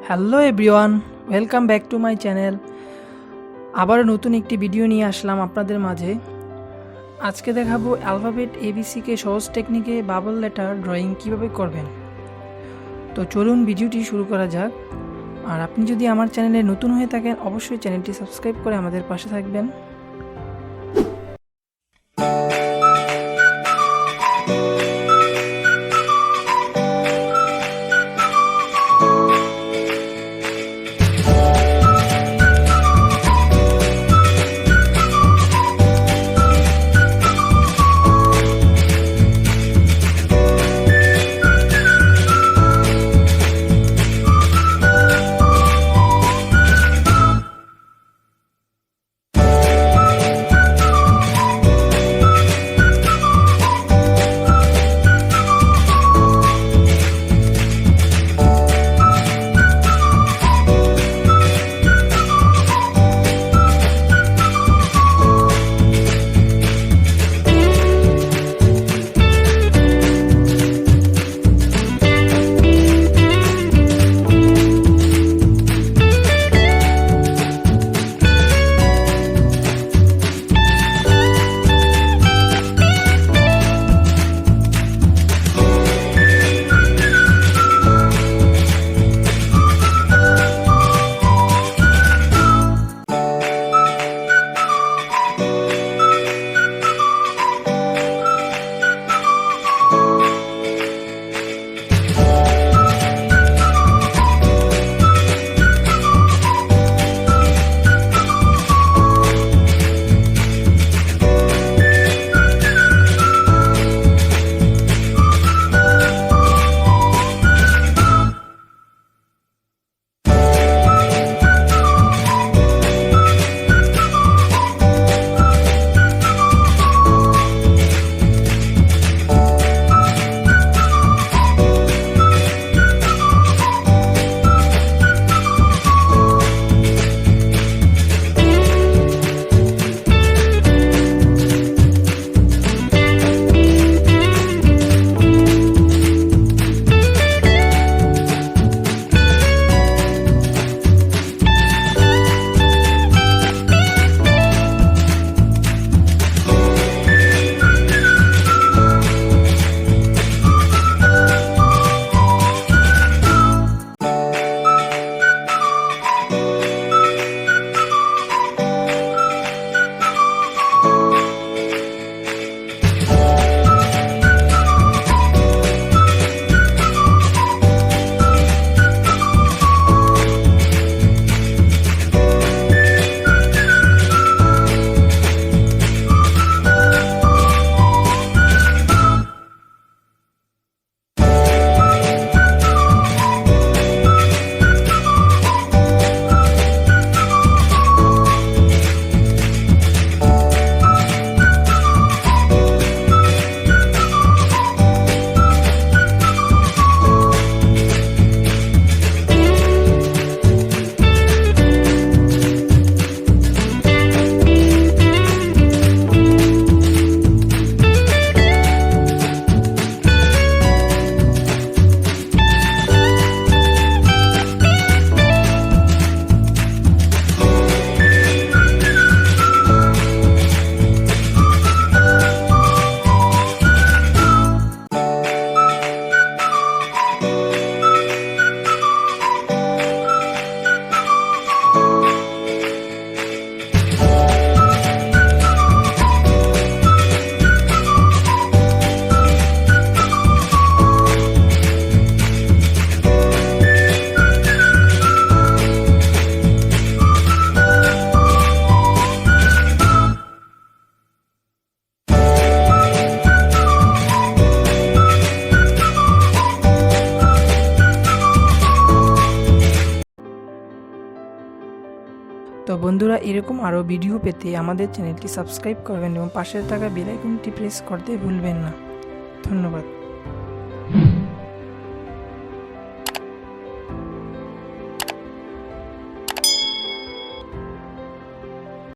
Hello everyone, welcome back to my channel. আবারও নতুন একটি ভিডিও নিয়ে আসলাম আপনাদের মাঝে। আজকে দেখাবো অ্যালফাবেট এবিসিকে সহজ টেকনিকে বাবল লেটার ড্রয়িং কিভাবে করবেন। তো চলুন ভিডিওটি শুরু করা যাক। আর আপনি যদি আমার চ্যানেলে নতুন হয়ে থাকেন অবশ্যই চ্যানেলটি সাবস্ক্রাইব করে আমাদের পাশে থাকবেন। তো বন্ধুরা, এরকম আরও ভিডিও পেতে আমাদের চ্যানেলটি সাবস্ক্রাইব করবেন এবং পাশে থাকা বেল আইকনটি প্রেস করতে ভুলবেন না। ধন্যবাদ।